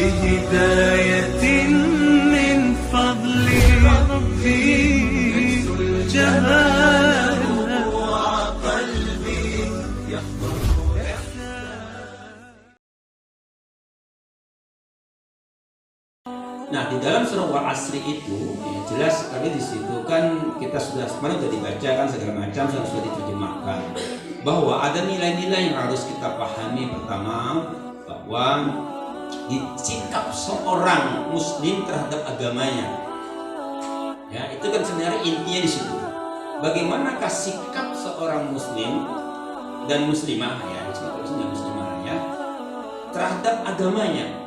بهداية من فضل ربي جمال قلبي يحضر. Nah, di dalam surah Wal Asri itu ya, jelas sekali di situ kan kita sudah dibaca kan segala macam sudah diterjemahkan bahwa ada nilai-nilai yang harus kita pahami. Pertama, bahwa sikap seorang muslim terhadap agamanya, ya itu kan sebenarnya intinya di situ. Bagaimanakah sikap seorang muslim dan muslimah ya, muslimah ya terhadap agamanya?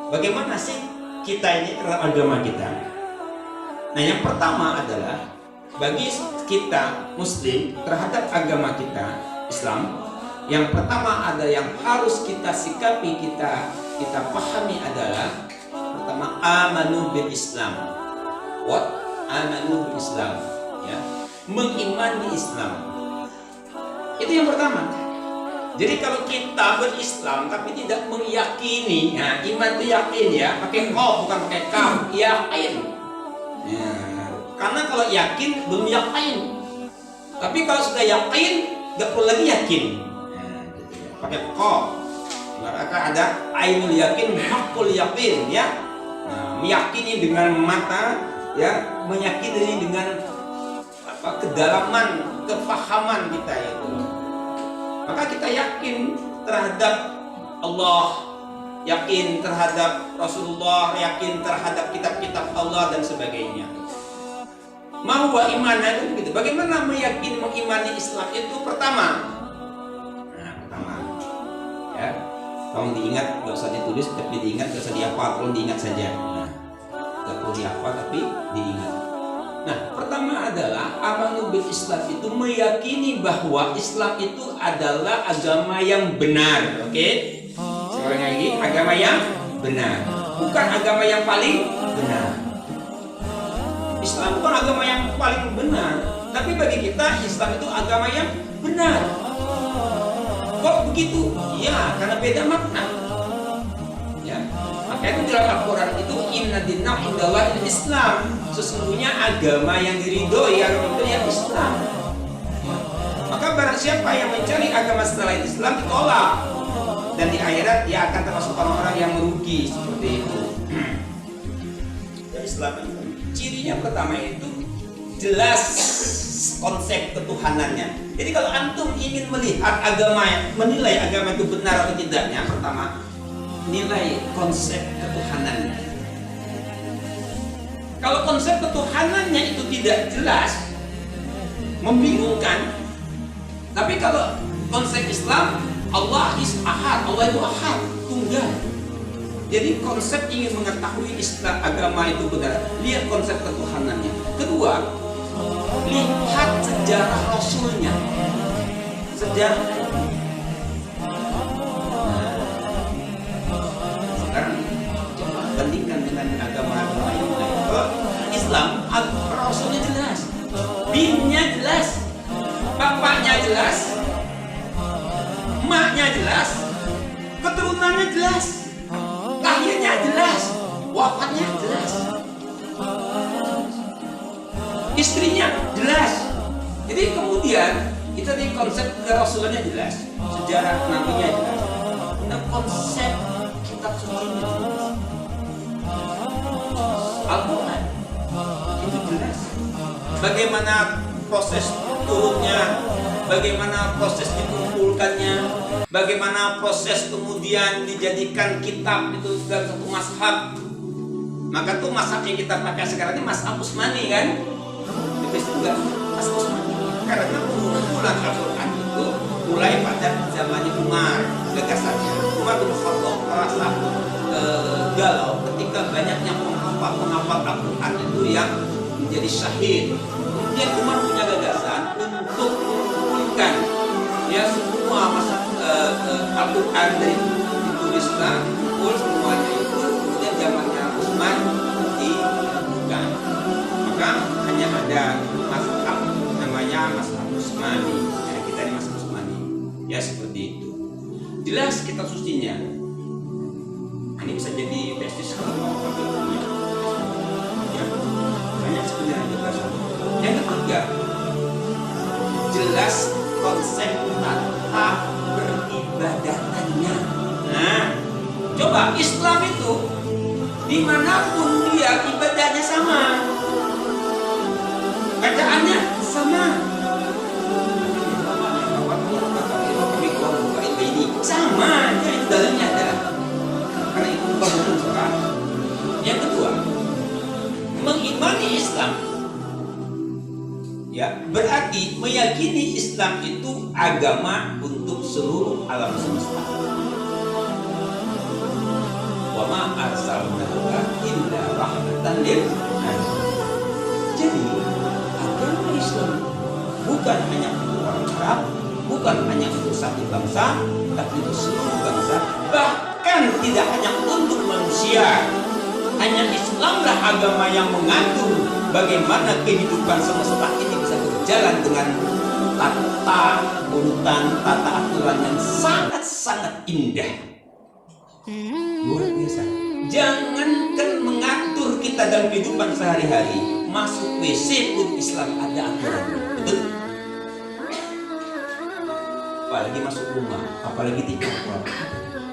Bagaimana sih kita ini terhadap agama kita? Nah, yang pertama adalah bagi kita muslim terhadap agama kita Islam, yang pertama ada yang harus kita sikapi, kita pahami adalah pertama amanu bil Islam. What? Amanu bil Islam, ya. Mengimani Islam. Itu yang pertama. Jadi kalau kita berislam tapi tidak meyakini, nah iman itu yakin ya, pakai qaf bukan pakai kaf, yakin. Ya, karena kalau yakin belum yakin. Tapi kalau sudah yakin, nggak perlu lagi yakin. Nah, gitu ya. Pakai qaf. Maka ada ainul yakin, hakul yakin ya. Nah, meyakini dengan mata, ya, meyakini dengan kedalaman, kefahaman kita itu. Maka kita yakin terhadap Allah, yakin terhadap Rasulullah, yakin terhadap kitab-kitab Allah dan sebagainya. Mau imannya itu begitu. Bagaimana mengimani Islam itu? Pertama, ya, tolong diingat, nggak usah ditulis, tapi diingat, nggak usah dihafal, tolong diingat saja. Nah, nggak perlu dihafal, tapi diingat. Nah, pertama adalah amanu bil Islam itu meyakini bahwa Islam itu adalah agama yang benar. Oke? Sekali lagi, agama yang benar, bukan agama yang paling benar. Islam bukan agama yang paling benar, tapi bagi kita Islam itu agama yang benar. Kok begitu? Ya, karena beda makna. Ya. Makanya itu dalam Al-Quran itu inna dinna indallahi Islam. Sesungguhnya agama yang diridhoi itu ya Islam. Maka barang siapa yang mencari agama selain Islam ditolak, dan di akhirat dia akan termasuk orang-orang yang merugi seperti itu. Islam itu cirinya pertama itu jelas konsep ketuhanannya. Jadi kalau antum ingin melihat agama, menilai agama itu benar atau tidaknya, pertama nilai konsep ketuhanannya. Kalau konsep ketuhanannya itu tidak jelas, membingungkan. Tapi kalau konsep Islam, Allah is ahad, Allah itu ahad, tunggal. Jadi konsep ingin mengetahui Islam agama itu benar, lihat konsep ketuhanannya. Kedua, lihat sejarah Rasulnya, sejarah. Sekarang coba bandingkan dengan agama-agama yang lain. Kalau Islam, Rasulnya jelas, binnya jelas, bapaknya jelas, emaknya jelas, keturunannya jelas, lahirnya jelas, wafatnya jelas, istrinya jelas. Jadi kemudian kita di konsep Rasulnya jelas, sejarah nabinya jelas, nah konsep kitab sucinya jelas, Al-Quran itu jelas. Bagaimana proses turunnya, bagaimana proses dikumpulkannya, bagaimana proses kemudian dijadikan kitab itu dalam satu mazhab. Maka tuh mazhab yang kita pakai sekarang ini mazhab Utsmani kan? Tapi juga mazhab Utsmani. Karena pengumpulan Al-Quran itu mulai pada zamannya Umar, gagasannya. Umar bin Khattab merasa galau ketika banyaknya penghafal Al-Quran itu yang menjadi syahid. Kemudian Umar punya gagasan untuk mengumpulkan ya semua masa Al-Quran dari dituliskan, kumpul semuanya itu, kemudian zamannya Utsman dibuka. Maka hanya ada mazhab namanya mazhab Utsmani. Ya, kita di mazhab Utsmani. Ya seperti itu. Jelas kitab sucinya. Ini bisa jadi tesis kalau mau ambil ya. Banyak sebenarnya juga. Yang ketiga, jelas konsep tata beribadatannya. Nah, coba Islam itu dimanapun dia ibadahnya sama, bacaannya sama, sama. Jadi dalamnya adalah karena itu bangun sholat. Yang kedua, mengimani Islam ya berarti meyakini Islam itu agama untuk seluruh alam semesta. Wa ma arsalnaka illa rahmatan lil alamin. Jadi agama Islam bukan hanya untuk orang Arab, bukan hanya untuk satu bangsa, tapi untuk seluruh bangsa. Bahkan tidak hanya untuk manusia. Hanya Islamlah agama yang mengatur bagaimana kehidupan semesta ini bisa berjalan dengan tata urutan, tata aturan yang sangat-sangat indah. Luar biasa. Jangankan mengatur kita dalam kehidupan sehari-hari, masuk WC pun Islam ada aturan. Betul? Apalagi masuk rumah, apalagi di kantor.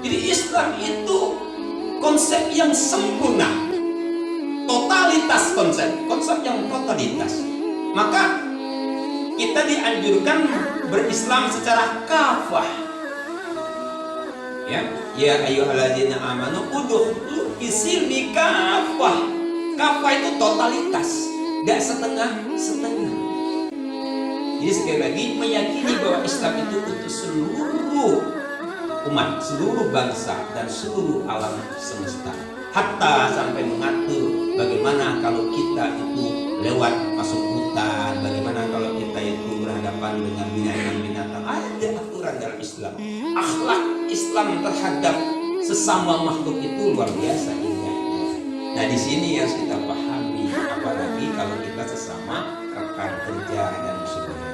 Jadi Islam itu konsep yang sempurna, totalitas konsep yang totalitas. Maka kita dianjurkan berislam secara kafah. Ya ayyuhalladzina amanu udkhulu fis-silmi kafah. Kafah itu totalitas, enggak setengah-setengah. Jadi sekali lagi meyakini bahwa Islam itu untuk seluruh umat, seluruh bangsa dan seluruh alam semesta. Hatta sampai mengatur bagaimana kalau kita itu lewat masuk hutan, bagaimana kalau kita itu berhadapan dengan binatang-binatang. Ada aturan dalam Islam. Akhlak Islam terhadap sesama makhluk itu luar biasa indahnya. Nah di sini harus kita pahami, apalagi kalau kita sesama rekan kerja dan sebagainya.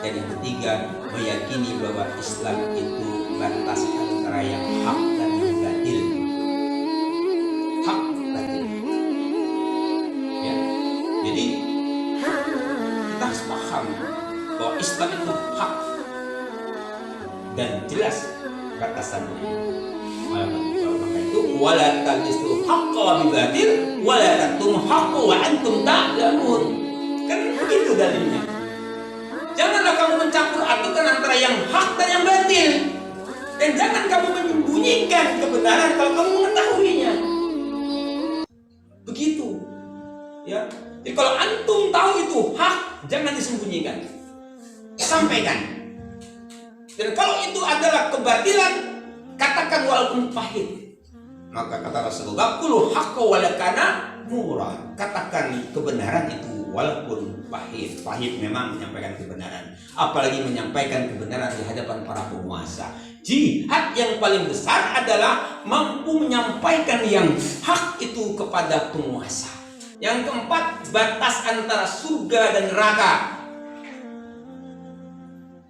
Dan yang ketiga, meyakini bahwa Islam itu batas antara yang hak dan yang batil. Hak batil. Ya. Jadi kita harus paham bahwa Islam itu hak dan jelas batasannya. Maka itu wala talbisul haqqa bil batil wala taktumul haqqa wa antum ta'lamun. Kan begitu dalilnya. Janganlah kamu mencampur adukan antara yang hak dan yang batil. Dan jangan kamu menyembunyikan kebenaran kalau kamu mengetahuinya. Begitu. Ya. Jadi kalau antum tahu itu hak, jangan disembunyikan. Sampaikan. Dan kalau itu adalah kebatilan, katakan walaupun pahit. Maka kata Rasulullah, "Qul haqqo wa lakana murah." Katakan kebenaran itu walaupun pahit. Pahit memang menyampaikan kebenaran, apalagi menyampaikan kebenaran di hadapan para penguasa. Jihad yang paling besar adalah mampu menyampaikan yang hak itu kepada penguasa. Yang keempat, batas antara surga dan neraka.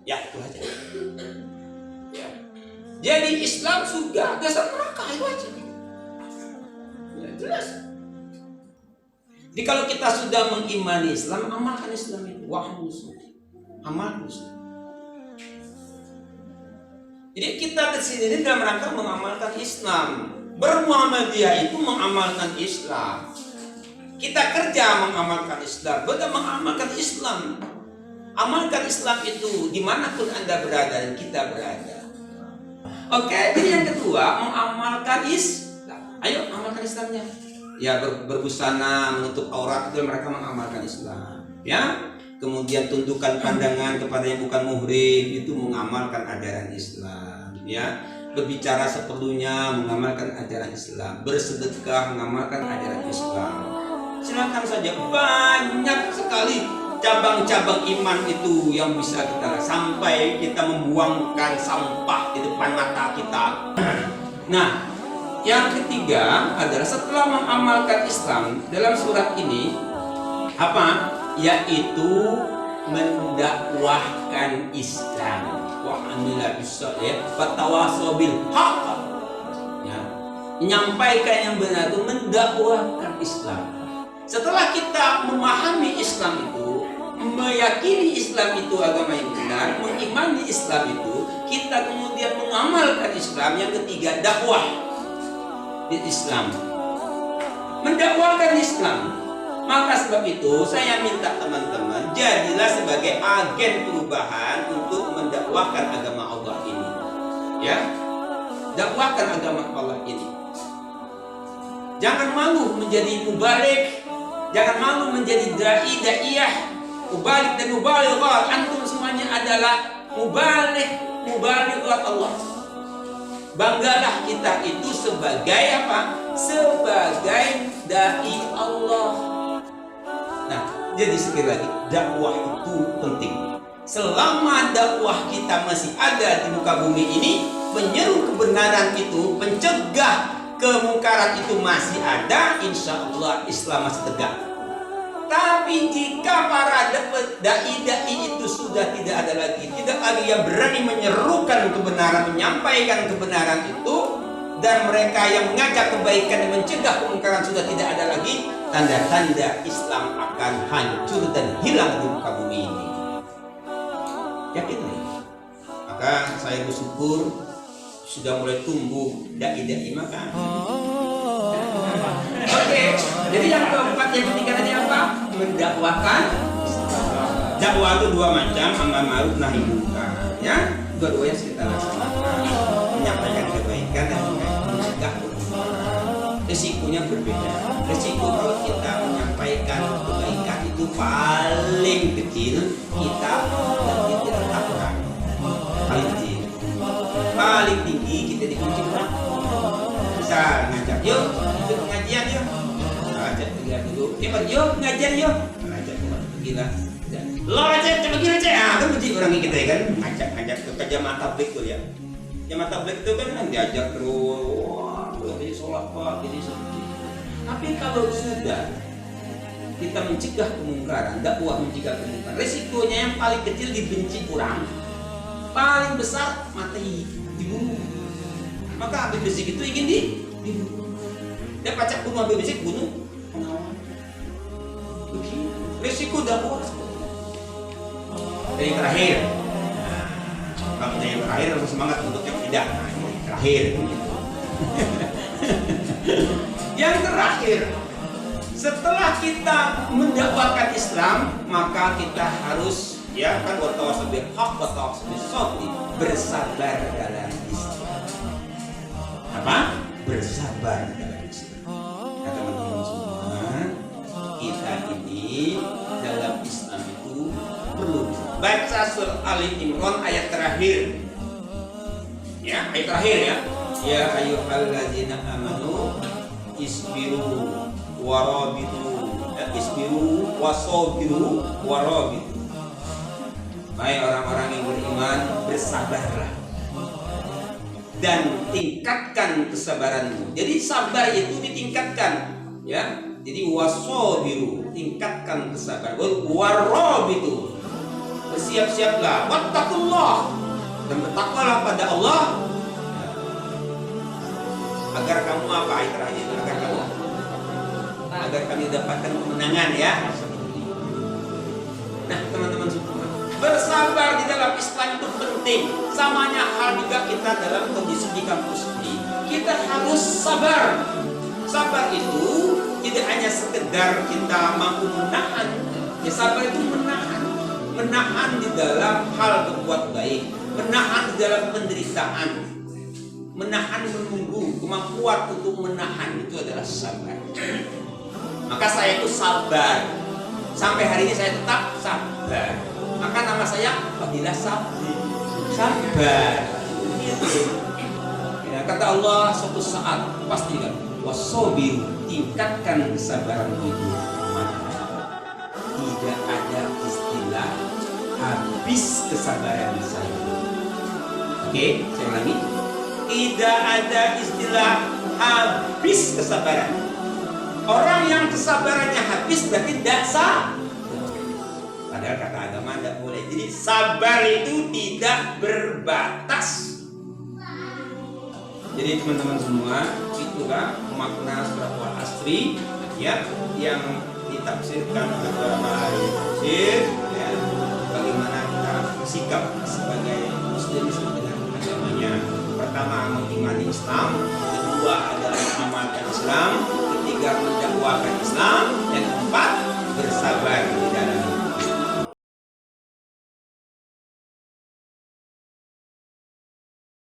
Ya itu aja. Ya. Jadi Islam surga, dasar neraka itu aja. Ya jelas. Jadi kalau kita sudah mengimani Islam, amalkan Islam itu. Amalkan Islam. Jadi kita kesini dalam rangka mengamalkan Islam. Bermuhammadiyah itu mengamalkan Islam. Kita kerja mengamalkan Islam, bukan mengamalkan Islam. Amalkan Islam itu dimanapun Anda berada dan kita berada. Oke, jadi yang kedua mengamalkan Islam. Ayo amalkan Islamnya. Ya berbusana menutup aurat itu mereka mengamalkan Islam. Ya, kemudian tundukkan pandangan kepada yang bukan muhrim itu mengamalkan ajaran Islam. Ya, berbicara seperlunya mengamalkan ajaran Islam. Bersedekah mengamalkan ajaran Islam. Silakan saja, banyak sekali cabang-cabang iman itu yang bisa kita sampai kita membuangkan sampah di depan mata kita. Nah, yang ketiga adalah setelah mengamalkan Islam dalam surat ini apa? Yaitu mendakwahkan Islam. Wa amila bis-salih wa tawassaw bil haqq. Ya. menyampaikan yang benar itu mendakwahkan Islam. Setelah kita memahami Islam itu, meyakini Islam itu agama yang benar, mengimani Islam itu, kita kemudian mengamalkan Islam. Yang ketiga, dakwah di Islam, mendakwahkan Islam. Maka sebab itu saya minta teman-teman jadilah sebagai agen perubahan untuk mendakwahkan agama Allah ini. Ya, dakwahkan agama Allah ini. Jangan malu menjadi mubarik, jangan malu menjadi dai, daiyah, mubalik dan mubalighat. Antum semuanya adalah mubalighat Allah. Banggalah kita itu sebagai apa? Sebagai dai Allah. Nah, jadi sekali lagi, dakwah itu penting. Selama dakwah kita masih ada di muka bumi ini, menyeru kebenaran itu, mencegah kemungkaran itu masih ada, insya Allah Islam masih tegak. Tapi jika para dai-dai itu sudah tidak ada lagi, tidak lagi yang berani menyerukan kebenaran, menyampaikan kebenaran itu, dan mereka yang mengajak kebaikan dan mencegah kemungkaran sudah tidak ada lagi, tanda-tanda Islam akan hancur dan hilang di muka bumi ini. Yakinlah. Maka saya bersyukur sudah mulai tumbuh dai-dai maka. Oke, jadi yang keempat, yang ketiga tadi apa? Mendakwahkan. Dakwah itu dua macam, amar ma'ruf nahi munkar. Ya, dua-duanya kita laksanakan. Menyampaikan kebaikan dan mencegah kemungkaran. Resikonya berbeda. Resiko kalau kita menyampaikan kebaikan itu paling kecil, kita nanti tidak takut. Paling kecil. Paling tinggi kita dikunci orang. Misal ngajak, yuk ikut pengajian yuk. Ngajak pergi dulu. Yuk pengajian yuk. Ngajak pergi lah. Lo aja coba gini aja. Ah, kan puji orang kita ya kan. Ngajak ke jamaah tabligh tuh ya. Jamaah tabligh itu kan diajak terus. Wah, jadi sholat pak, jadi seperti. Tapi kalau sudah kita mencegah kemungkaran, dakwah mencegah kemungkaran, resikonya yang paling kecil dibenci kurang, paling besar mati, dibunuh. Maka Habib Rizik itu ingin dibunuh. Dia pacak bunuh Habib Rizik, bunuh pengawal. Begitu resiko dakwah. Dan yang terakhir, kalau yang terakhir harus semangat untuk yang tidak. Nah, yang terakhir. Yang terakhir, setelah kita mendakwakan Islam, maka kita harus ya kan watawassaw bil haqq watawassaw bis sabr, bersabar dalam Islam. Apa? Bersabar dalam Islam. Nah, teman-teman semua, kita ini dalam Islam itu perlu baca surah Ali Imran ayat terakhir. Ya, ayat terakhir ya. Ya ayyuhalladzina amanu isbiru warabitu, isbiru wasabiru warabitu. Hai orang-orang yang beriman, bersabarlah dan tingkatkan kesabaranmu. Jadi sabar itu ditingkatkan, ya. Jadi wasabiru, tingkatkan kesabaran. Warabitu, bersiap-siaplah. Wattaqullah, dan bertakwalah pada Allah. Agar kamu apa ayat terakhir? Agar kami dapatkan kemenangan ya. Nah teman-teman semua, bersabar di dalam Islam itu penting. Samanya hal juga kita dalam kondisi di kampus ini, kita harus sabar. Sabar itu tidak hanya sekedar kita mampu menahan. Ya sabar itu menahan di dalam hal berbuat baik, menahan di dalam penderitaan, menahan menunggu, kemampuan untuk menahan itu adalah sabar. Maka saya itu sabar. Sampai hari ini saya tetap sabar. Maka nama saya Fadilah Sabri. Sabar. Gitu. Ya, kata Allah suatu saat pasti kan, wasobiru, tingkatkan kesabaran itu. Maka tidak ada istilah habis kesabaran saya. Oke, saya ulangi. Tidak ada istilah habis kesabaran. Orang yang kesabarannya habis berarti tidak sabar. Padahal kata agama tidak boleh. Jadi sabar itu tidak berbatas. Jadi teman-teman semua, itulah makna surat Al-Asri ya, yang ditafsirkan oleh para ahli tafsir ya, bagaimana kita bersikap sebagai muslim dengan agamanya. Pertama, mengimani Islam, kedua adalah mengamalkan Islam, ketiga mendakwakan Islam, yang keempat